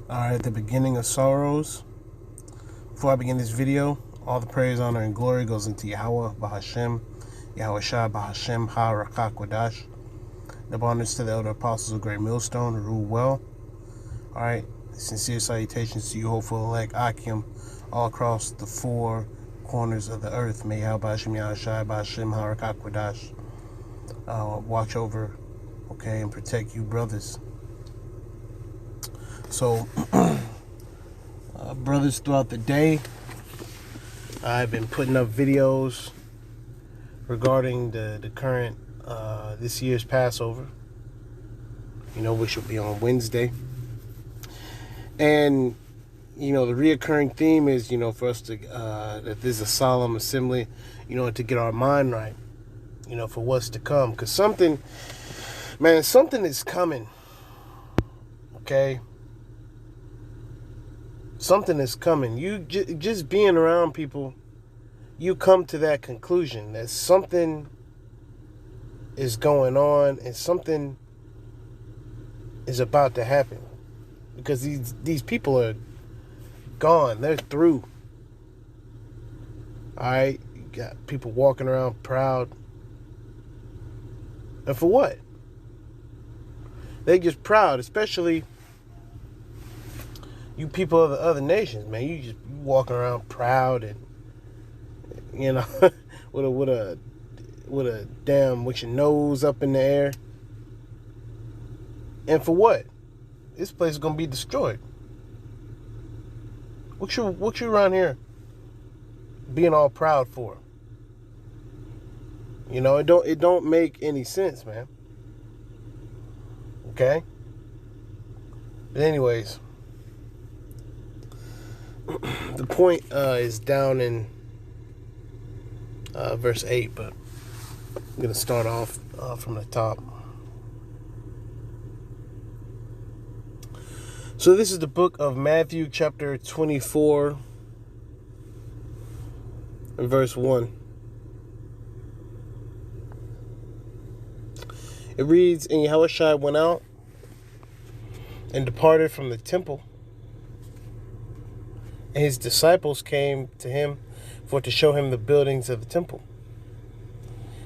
Alright, the beginning of sorrows. Before I begin this video, all the praise, honor, and glory goes into Yahweh, Bahashem, Yahweh Shah, Bahashem, Ha, Rakak, Wadash. The honors to the elder apostles of Great Millstone, rule well. Alright, sincere salutations to you, hopeful elect Akim, all across the four corners of the earth. May Yahweh, Bahashem, Yahweh Shah, Bahashem, Ha, Rakak, Wadash watch over, okay, and protect you brothers. So, brothers, throughout the day, I've been putting up videos regarding the current, this year's Passover, which will be on Wednesday. And, the reoccurring theme is, for us to, that this is a solemn assembly, to get our mind right, for what's to come. Because something is coming, okay? Something is coming. You just being around people, you come to that conclusion that something is going on and something is about to happen, because these people are gone. They're through. All right, you got people walking around proud, and for what? They just proud, especially you people of the other nations, man. You walking around proud and with a damn, with your nose up in the air. And for what? This place is gonna be destroyed. What you around here being all proud for? It don't make any sense, man. Okay? But anyways, the point is down in verse 8, but I'm going to start off from the top. So this is the book of Matthew, chapter 24, and verse 1. It reads, "And Yahushua went out and departed from the temple, and his disciples came to him for to show him the buildings of the temple.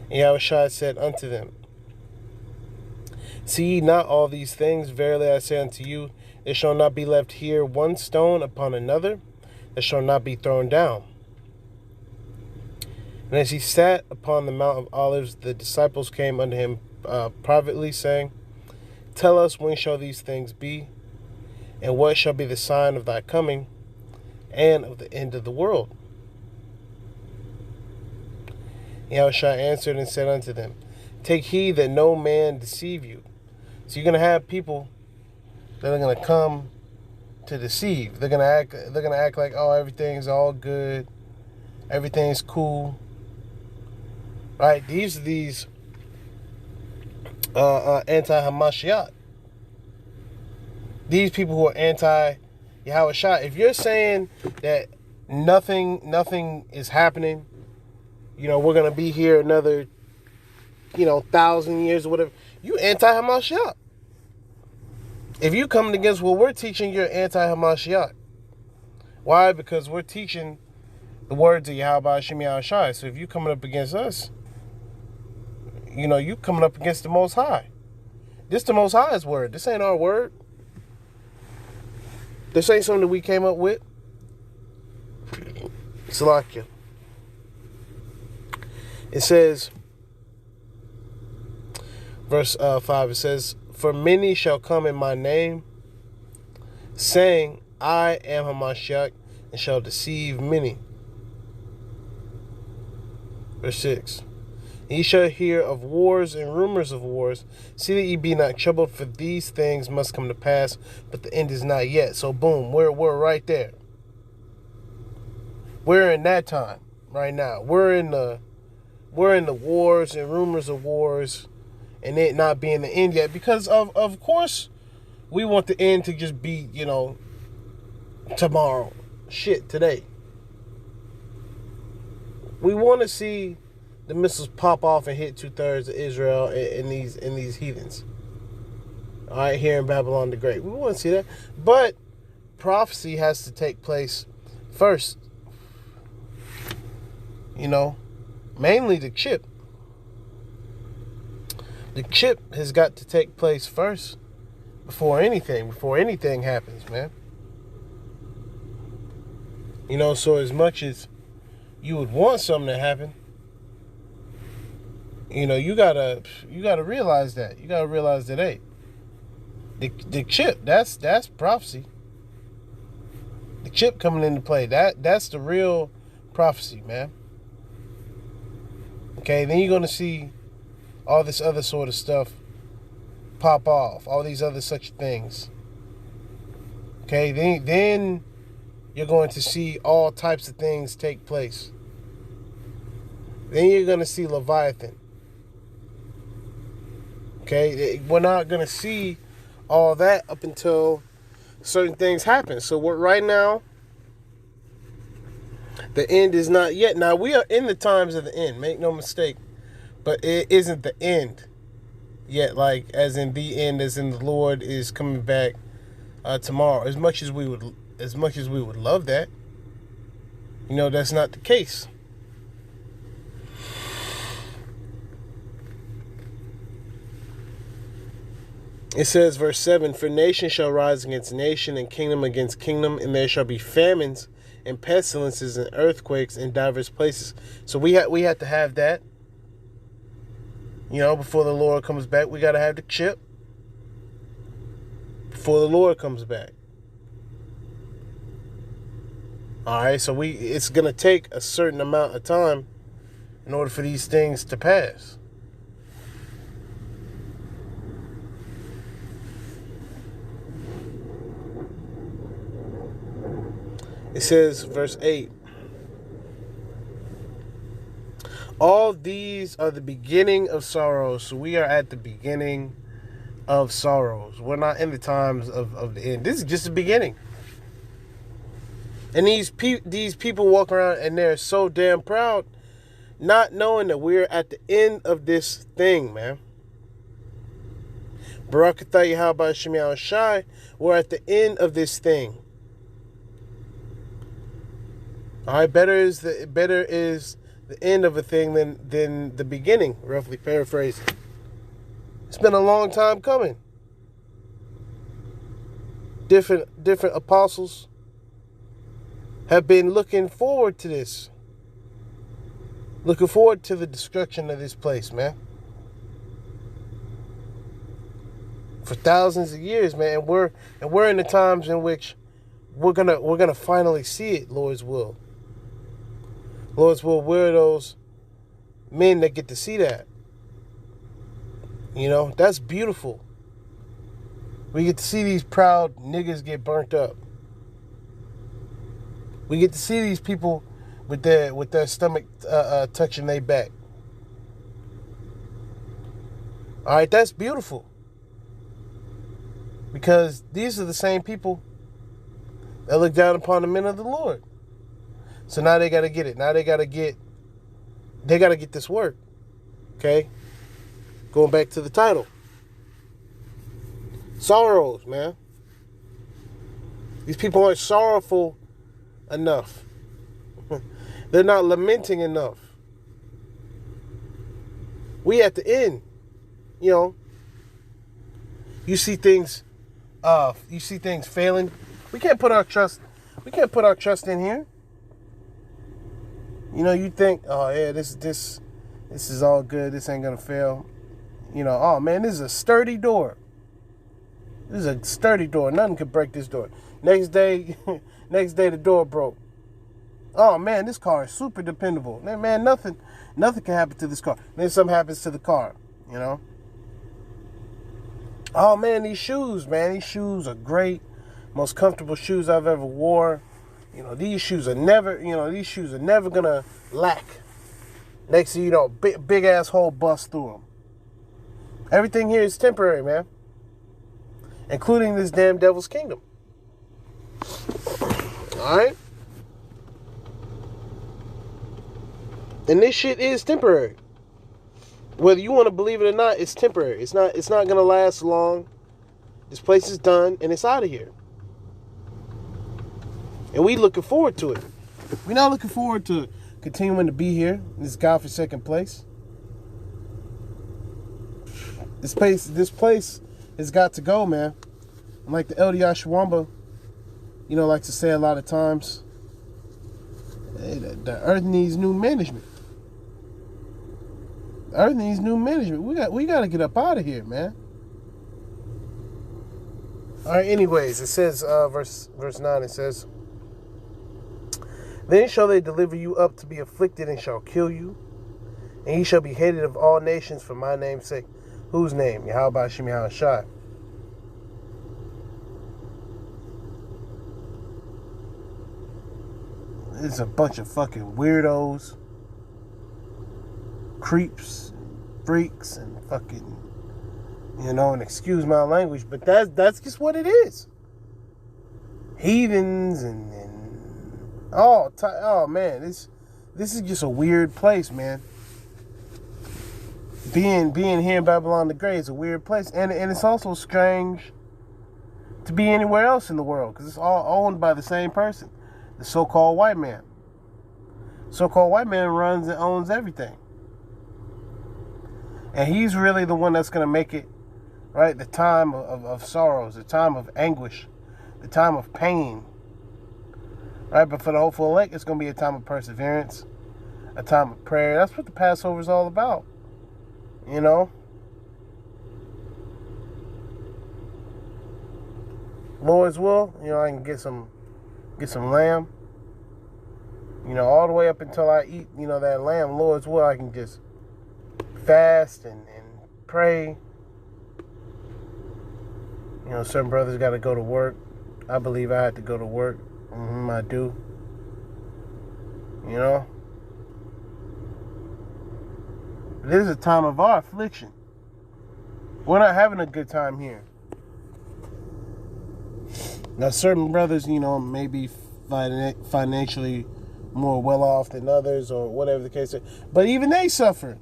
And Yahushua said unto them, See ye not all these things? Verily I say unto you, there shall not be left here one stone upon another that shall not be thrown down. And as he sat upon the Mount of Olives, the disciples came unto him privately, saying, Tell us, when shall these things be? And what shall be the sign of thy coming and of the end of the world? Yahushua answered and said unto them, Take heed that no man deceive you." So you're gonna have people that are gonna come to deceive. They're gonna act like, oh, everything's all good, everything's cool. Right? These anti-Hamashiach. These people who are anti-Yahushua. If you're saying that nothing is happening, we're going to be here another, 1,000 years or whatever, you anti-Hamashiach. If you coming against what we're teaching, you're anti-Hamashiach. Why? Because we're teaching the words of Yahweh Hashem Yahushua. So if you coming up against us, you coming up against the Most High. This the Most High's word. This ain't our word. This ain't something that we came up with. Salakia. It says, verse 5, it says, For many shall come in my name, saying, I am Hamashiach, and shall deceive many. Verse 6, Ye shall hear of wars and rumors of wars. See that ye be not troubled, for these things must come to pass, but the end is not yet. So boom, we're right there. We're in that time right now. We're in the wars and rumors of wars, and it not being the end yet, because of course we want the end to just be, tomorrow. Shit, today. We want to see the missiles pop off and hit 2/3 of Israel in these heathens. All right, here in Babylon the Great. We want to see that. But prophecy has to take place first. Mainly the chip. The chip has got to take place first before anything happens, man. So as much as you would want something to happen, you gotta realize that. You gotta realize that, hey, the chip, that's prophecy. The chip coming into play, that's the real prophecy, man. Okay, then you're gonna see all this other sort of stuff pop off, all these other such things. Okay, then you're going to see all types of things take place. Then you're going to see Leviathan. Okay, we're not going to see all that up until certain things happen. So right now, the end is not yet. Now, we are in the times of the end, make no mistake. But it isn't the end yet, like as in the end, as in the Lord is coming back tomorrow. As much as we would love that, that's not the case. It says, verse 7, "For nation shall rise against nation, and kingdom against kingdom, and there shall be famines and pestilences and earthquakes in diverse places." So we have to have that. Before the Lord comes back, we got to have the chip. Before the Lord comes back. All right, so it's going to take a certain amount of time in order for these things to pass. It says, verse 8, "All these are the beginning of sorrows." So we are at the beginning of sorrows. We're not in the times of the end. This is just the beginning. And these people walk around and they're so damn proud, not knowing that we're at the end of this thing, man. Barakatah Yahweh Shemiah Shai, we're at the end of this thing. All right, better is the end of a thing than the beginning, roughly paraphrasing. It's been a long time coming. Different apostles have been looking forward to this. Looking forward to the destruction of this place, man. For thousands of years, man. And we're in the times in which we're gonna finally see it, Lord's will. Lord's will, we're those men that get to see that. That's beautiful. We get to see these proud niggas get burnt up. We get to see these people with their stomach touching their back. All right, that's beautiful. Because these are the same people that look down upon the men of the Lord. So now they got to get it. Now they got to get this work. Okay? Going back to the title. Sorrows, man. These people aren't sorrowful enough. They're not lamenting enough. We at the end, you see things failing. We can't put our trust in here. You think, oh yeah, this is all good. This ain't gonna fail. Oh man, this is a sturdy door. This is a sturdy door. Nothing could break this door. Next day the door broke. Oh man, this car is super dependable. Man, nothing can happen to this car. Then something happens to the car. Oh man, these shoes are great. Most comfortable shoes I've ever wore. These shoes are never gonna lack. Next thing you know, big ass hole bust through them. Everything here is temporary, man. Including this damn devil's kingdom. Alright? And this shit is temporary. Whether you want to believe it or not, it's temporary. It's not gonna last long. This place is done and it's out of here. And we looking forward to it. We're not looking forward to continuing to be here in this godforsaken place. This place has got to go, man. And like the Elder Yashwamba, likes to say a lot of times, the earth needs new management. The earth needs new management. We got to get up out of here, man. All right, anyways, it says, verse 9, it says, then shall they deliver you up to be afflicted and shall kill you, and ye shall be hated of all nations for my name's sake. Whose name? Yahweh Hashem Yahweh Shai. It's a bunch of fucking weirdos, creeps, freaks, and fucking, and excuse my language, but that's just what it is. Heathens and man, this is just a weird place, man. Being here in Babylon the Great is a weird place, and it's also strange to be anywhere else in the world because it's all owned by the same person, the so-called white man. So-called white man runs and owns everything, and he's really the one that's going to make it, right? The time of sorrows, the time of anguish, the time of pain, right? But for the hopeful elect, it's going to be a time of perseverance, a time of prayer. That's what the Passover is all about. Lord's will, I can get some lamb, all the way up until I eat, that lamb. Lord's will, I can just fast and pray. Certain brothers got to go to work. I believe I had to go to work. I do. This is a time of our affliction. We're not having a good time here. Now, certain brothers, may be financially more well off than others, or whatever the case is. But even they suffering.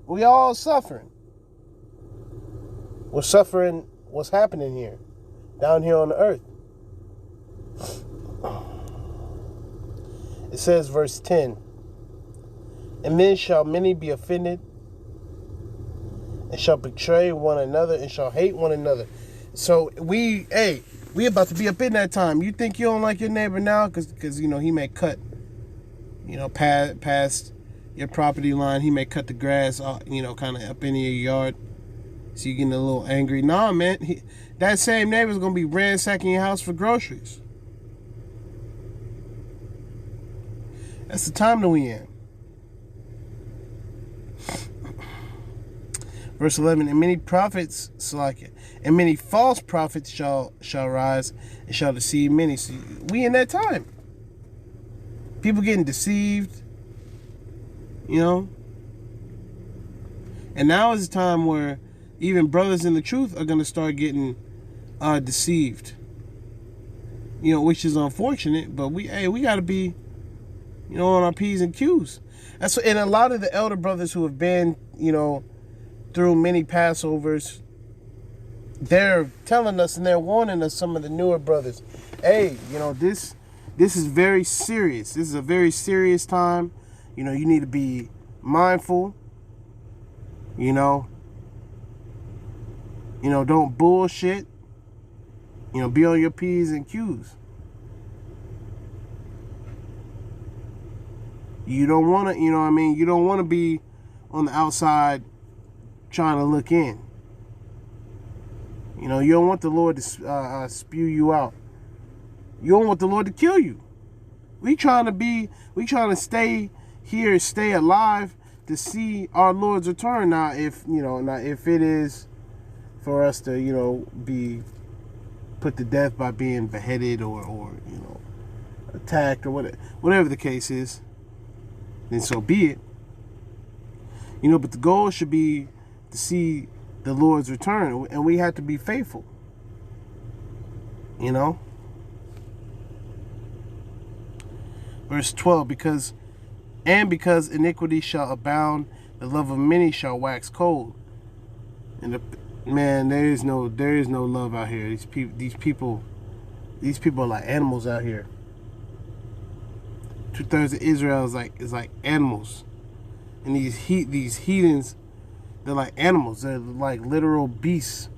We all suffering. We're suffering what's happening here, down here on the earth. It says, verse 10, and then shall many be offended, and shall betray one another, and shall hate one another. So we about to be up in that time. You think you don't like your neighbor now because he may cut, past your property line. He may cut the grass, kind of up into your yard. So you're getting a little angry. Nah, man, that same neighbor's going to be ransacking your house for groceries. That's the time that we in. Verse 11, and many prophets, and many false prophets shall rise and shall deceive many. See, we in that time. People getting deceived, And now is the time where even brothers in the truth are going to start getting deceived. Which is unfortunate, but we got to be, on our P's and Q's. And a lot of the elder brothers who have been, through many Passovers, they're telling us and they're warning us, some of the newer brothers, hey, this is very serious. This is a very serious time. You need to be mindful. Don't bullshit. Be on your P's and Q's. You don't want to, you don't want to be on the outside trying to look in. You don't want the Lord to spew you out. You don't want the Lord to kill you. We trying to stay here, stay alive to see our Lord's return. Now, if it is for us to, be put to death by being beheaded or attacked or whatever the case is, then so be it. But the goal should be to see the Lord's return, and we have to be faithful. Verse 12, because iniquity shall abound, the love of many shall wax cold. And there is no love out here. These people are like animals out here. 2/3 of Israel is like animals, and these heathens, they're like animals. They're like literal beasts,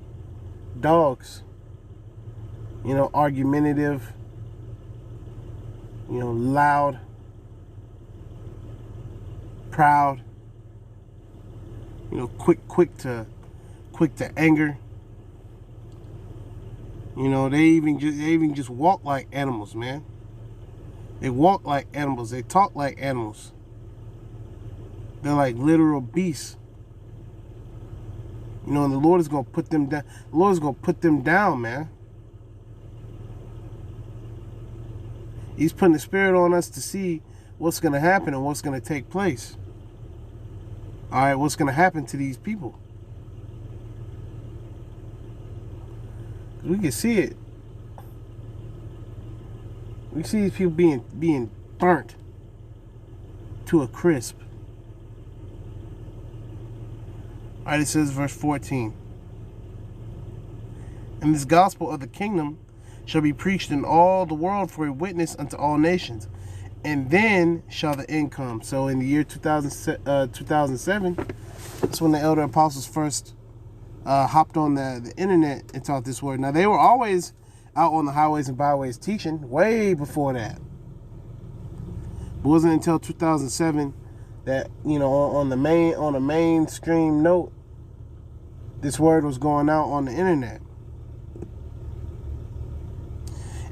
dogs. You know, argumentative. You know, loud, proud. You know, quick to anger. You know, they even just walk like animals, man. They walk like animals. They talk like animals. They're like literal beasts. You know, and the Lord is gonna put them down. The Lord is gonna put them down, man. He's putting the Spirit on us to see what's gonna happen and what's gonna take place. All right, what's gonna happen to these people? We can see it. We see these people being burnt to a crisp. All right, it says verse 14. And this gospel of the kingdom shall be preached in all the world for a witness unto all nations, and then shall the end come. So in the year 2007, that's when the elder apostles first hopped on the internet and taught this word. Now, they were always out on the highways and byways teaching way before that. It wasn't until 2007 that, you know, on a mainstream note, this word was going out on the internet.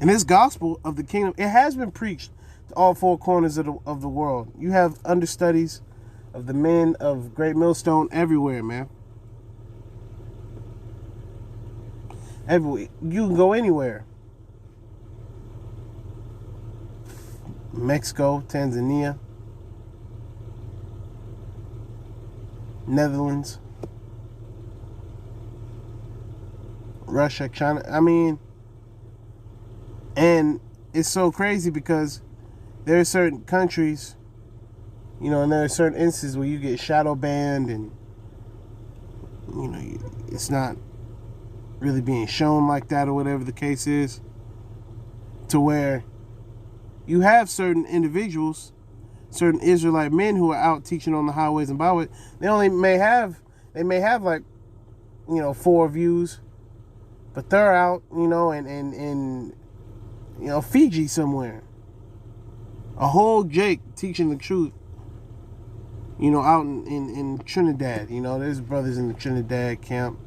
And this gospel of the kingdom, it has been preached to all four corners of the world. You have understudies of the men of Great Millstone everywhere, man. Everywhere. You can go anywhere. Mexico, Tanzania, Netherlands, Russia, China. I mean, and it's so crazy because there are certain countries, you know, and there are certain instances where you get shadow banned and, you know, it's not really being shown like that or whatever the case is, to where you have certain individuals, certain Israelite men who are out teaching on the highways and byways. They may have like, you know, 4 views, but they're out, you know, in you know, Fiji somewhere. A whole Jake teaching the truth, you know, out in Trinidad. You know, there's brothers in the Trinidad camp.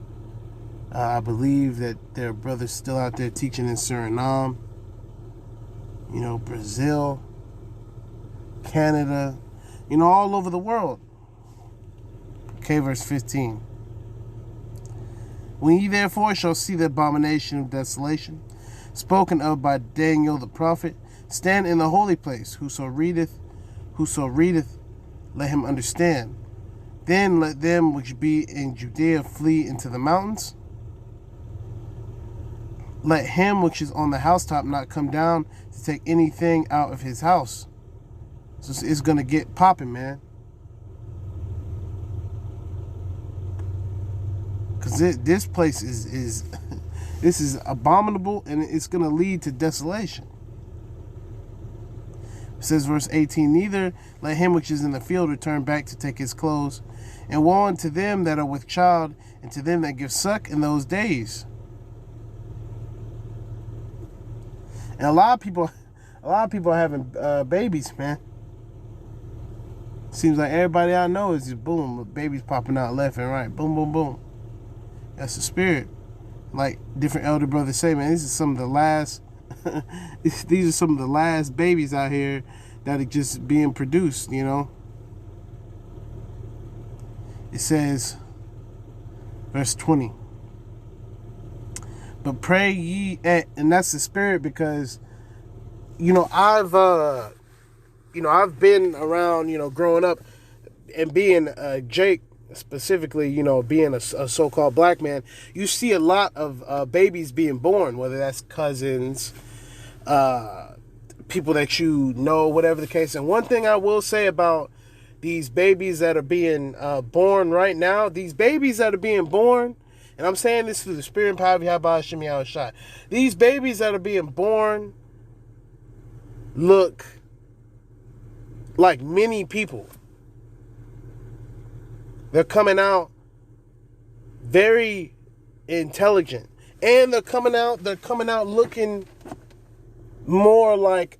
I believe that there are brothers still out there teaching in Suriname, you know, Brazil, Canada, you know, all over the world. Okay, verse 15. When ye therefore shall see the abomination of desolation, spoken of by Daniel the prophet, stand in the holy place. Whoso readeth, let him understand. Then let them which be in Judea flee into the mountains. Let him which is on the housetop not come down to take anything out of his house. So it's going to get popping, man. Because this place is this is abominable, and it's going to lead to desolation. It says, verse 18, neither let him which is in the field return back to take his clothes. And woe unto them that are with child, and to them that give suck in those days. And a lot of people are having babies, man. Seems like everybody I know is just boom, babies popping out left and right. Boom, boom, boom. That's the spirit. Like different elder brothers say, man, this is some of the last these are some of the last babies out here that are just being produced, you know. It says, verse 20. But pray ye, and that's the spirit, because, you know, I've been around, you know, growing up and being Jake, specifically, you know, being a so-called black man. You see a lot of babies being born, whether that's cousins, people that you know, whatever the case. And one thing I will say about these babies that are being born right now, these babies that are being born, and I'm saying this through the spirit and power of Yahweh Shemi Shai. These babies that are being born look like many people. They're coming out very intelligent, and they're coming out looking more like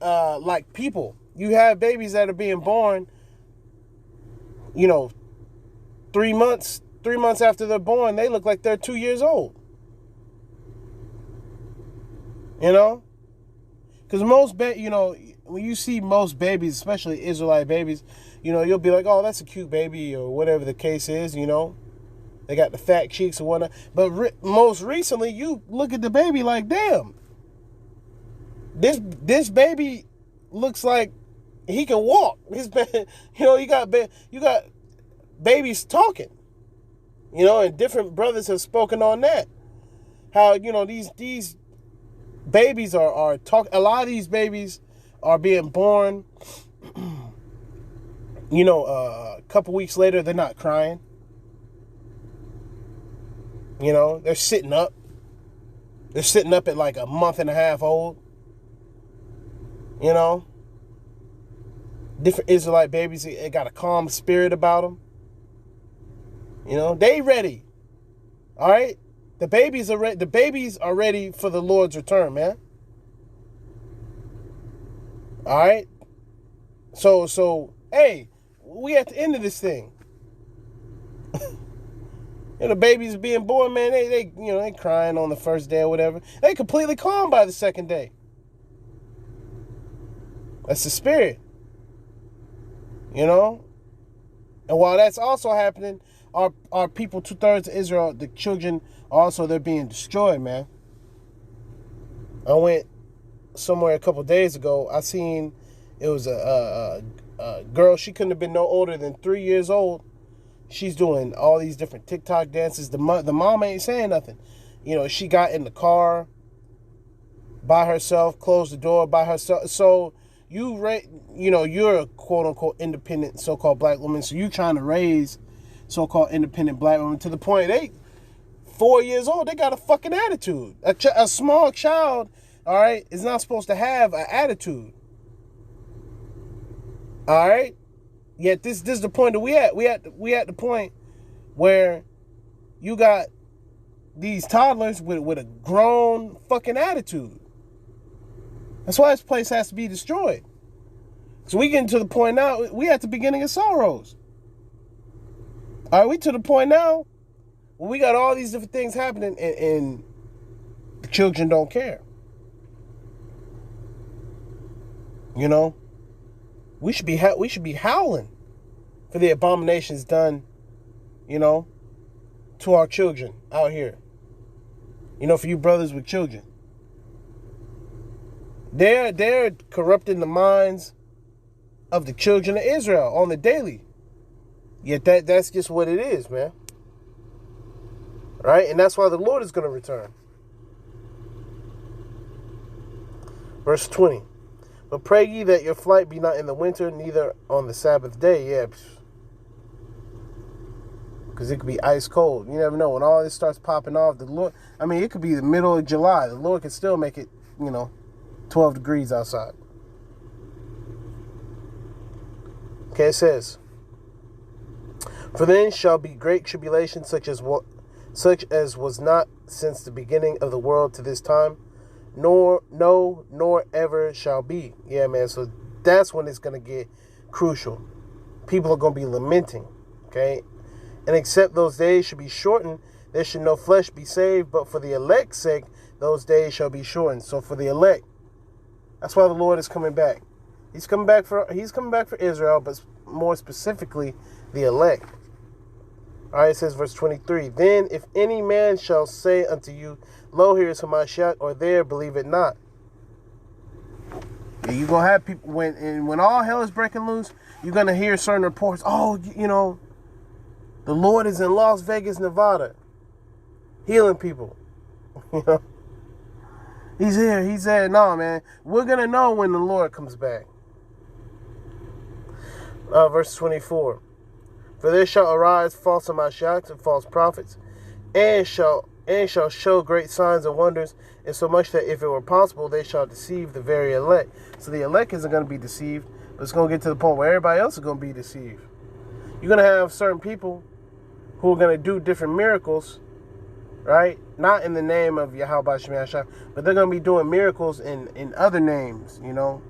people. You have babies that are being born, 3 months after they're born, they look like they're 2 years old. Because when you see most babies, especially Israelite babies, you'll be like, oh, that's a cute baby, or whatever the case is. They got the fat cheeks and whatnot. But most recently, you look at the baby like, damn, this baby looks like he can walk. You got babies talking. And different brothers have spoken on that. How these babies are talking. A lot of these babies are being born. A couple weeks later, they're not crying. They're sitting up. They're sitting up at like a month and a half old. Different Israelite babies, they got a calm spirit about them. They ready. All right? The babies are ready. The babies are ready for the Lord's return, man. All right? So, hey, we at the end of this thing. The babies being born, man, they crying on the first day or whatever. They completely calm by the second day. That's the spirit. And while that's also happening, our people, 2/3 of Israel, the children, also, they're being destroyed, man. I went somewhere a couple days ago. I seen it was a girl. She couldn't have been no older than 3 years old. She's doing all these different TikTok dances. The mom ain't saying nothing. She got in the car by herself, closed the door by herself. So you're a quote unquote independent so-called black woman. So you trying to raise so-called independent black women to the point they 4 years old. They got a fucking attitude. A small child, all right, is not supposed to have an attitude. All right. Yet this is the point that we at. We at the point where you got these toddlers with a grown fucking attitude. That's why this place has to be destroyed. So we getting to the point now, we at the beginning of sorrows. All right, we to the point now where we got all these different things happening and the children don't care. We should be howling for the abominations done, to our children out here. For you brothers with children. They're corrupting the minds of the children of Israel on the daily. Yet that's just what it is, man. Right? And that's why the Lord is going to return. Verse 20. But pray ye that your flight be not in the winter, neither on the Sabbath day. Yeah. Because it could be ice cold. You never know. When all this starts popping off, the Lord, it could be the middle of July. The Lord can still make it, 12 degrees outside. Okay, it says, for then shall be great tribulation, such as was not since the beginning of the world to this time, nor ever shall be. Yeah, man. So that's when it's going to get crucial. People are going to be lamenting. Okay. And except those days should be shortened, there should no flesh be saved, but for the elect's sake, those days shall be shortened. So for the elect, that's why the Lord is coming back. He's coming back for Israel, but more specifically, the elect. All right, it says verse 23. Then if any man shall say unto you, lo, here is Hamashiach, or there, believe it not. Yeah, you're going to have people, when all hell is breaking loose, you're going to hear certain reports. Oh, the Lord is in Las Vegas, Nevada, healing people. He's here. He's there. No, man. We're going to know when the Lord comes back. Verse 24. For there shall arise false Hamashiachs and false prophets, and shall show great signs and wonders, insomuch that if it were possible, they shall deceive the very elect. So the elect isn't going to be deceived, It's going to get to the point where everybody else is going to be deceived. You're going to have certain people who are going to do different miracles, right? Not in the name of Yahweh Shema Shai, but they're going to be doing miracles in other names, you know,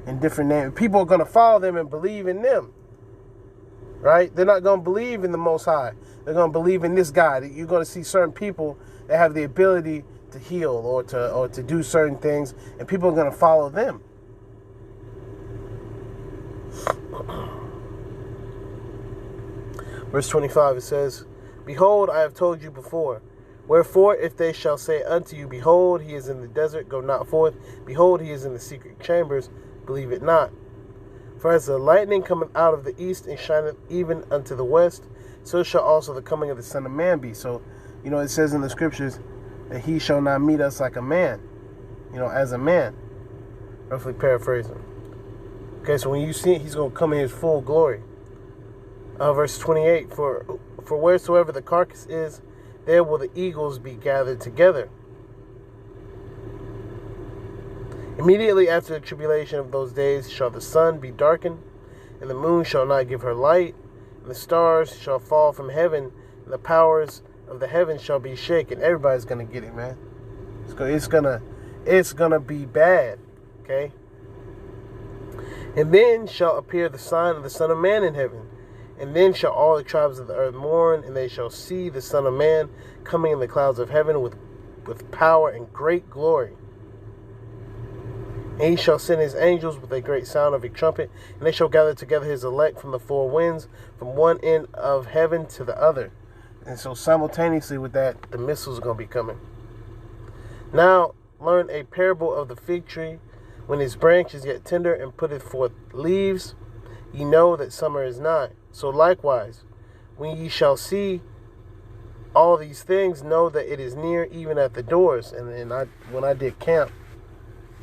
in different names. People are going to follow them and believe in them, right? They're not going to believe in the Most High. They're going to believe in this God. You're going to see certain people that have the ability to heal or to do certain things, and people are going to follow them. Verse 25, it says, Behold, I have told you before. Wherefore, if they shall say unto you, Behold, he is in the desert, go not forth. Behold, he is in the secret chambers, believe it not. For as the lightning cometh out of the east and shineth even unto the west, so shall also the coming of the Son of Man be. So, you know, it says in the scriptures that he shall not meet us like a man, you know, as a man. Roughly paraphrasing. Okay, so when you see it, he's going to come in his full glory. Verse 28, For wheresoever the carcass is, there will the eagles be gathered together. Immediately after the tribulation of those days shall the sun be darkened, and the moon shall not give her light, and the stars shall fall from heaven, and the powers of the heavens shall be shaken. Everybody's going to get it, man. It's gonna be bad, okay? And then shall appear the sign of the Son of Man in heaven. And then shall all the tribes of the earth mourn, and they shall see the Son of Man coming in the clouds of heaven with power and great glory. And he shall send his angels with a great sound of a trumpet, and they shall gather together his elect from the four winds, from one end of heaven to the other. And so simultaneously with that, the missiles are going to be coming. Now learn a parable of the fig tree. When his branch is yet tender and putteth forth leaves, ye know that summer is nigh. So likewise, when ye shall see all these things, know that it is near, even at the doors. And when I did camp,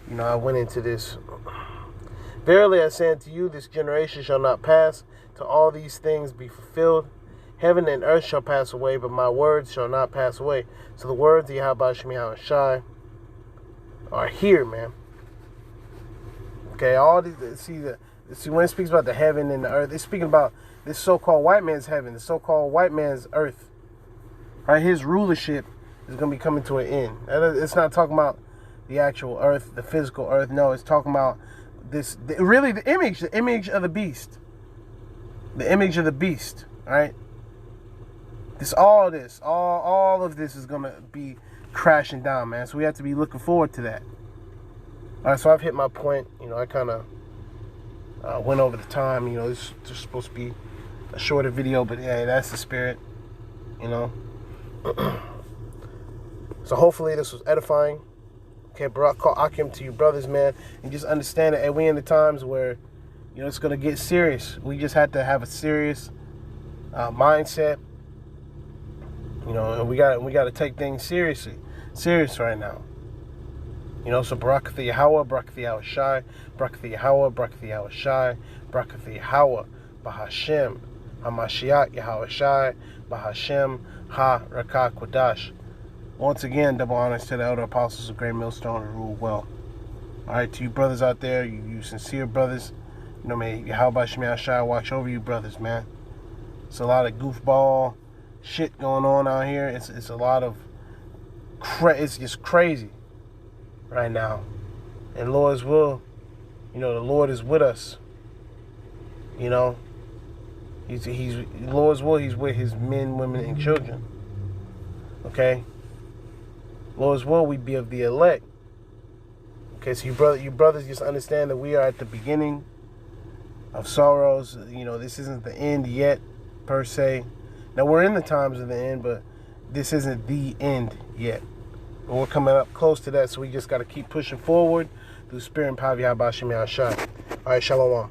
you know, I went into this. Verily I say unto you, this generation shall not pass till all these things be fulfilled. Heaven and earth shall pass away, but my words shall not pass away. So the words of Yahweh Shema Shai are here, man. Okay, all these, see when it speaks about the heaven and the earth, it's speaking about this so-called white man's heaven, the so-called white man's earth. Right? His rulership is going to be coming to an end. It's not talking about the actual earth, the physical earth. No, it's talking about this, really the image of the beast. The image of the beast, right? All of this is going to be crashing down, man. So we have to be looking forward to that. All right, so I've hit my point. You know, I kind of went over the time. You know, this is just supposed to be a shorter video, but yeah, that's the spirit, you know. So hopefully this was edifying. Okay, Barak call Akim to you brothers, man, and just understand that we in the times where, you know, it's going to get serious. We just have to have a serious mindset, you know, and we got to take things serious right now. You know, so Barak the Yahweh, Barak the Yahweh Shai, Barak the Yahweh, Barak the Yahweh Shai, Barak the Yahweh, Bahashem, HaMashiach Yahweh Shai, Bahashem, Ha-Rakah Kodash. Once again, double honors to the elder apostles of Great Millstone who rule well. All right, to you brothers out there, you sincere brothers, you know, may Yahweh Shema Shai watch over you brothers, man. It's a lot of goofball shit going on out here. It's a lot of, it's just crazy right now. And Lord's will, you know, the Lord is with us. You know, he's Lord's will, he's with his men, women, and children. Okay? Lord's will, we be of the elect. Okay, so you brothers just understand that we are at the beginning of sorrows. You know, this isn't the end yet, per se. Now, we're in the times of the end, but this isn't the end yet. And we're coming up close to that, so we just got to keep pushing forward through spirit and power of Yahweh Shem Yahshua. All right, shalom.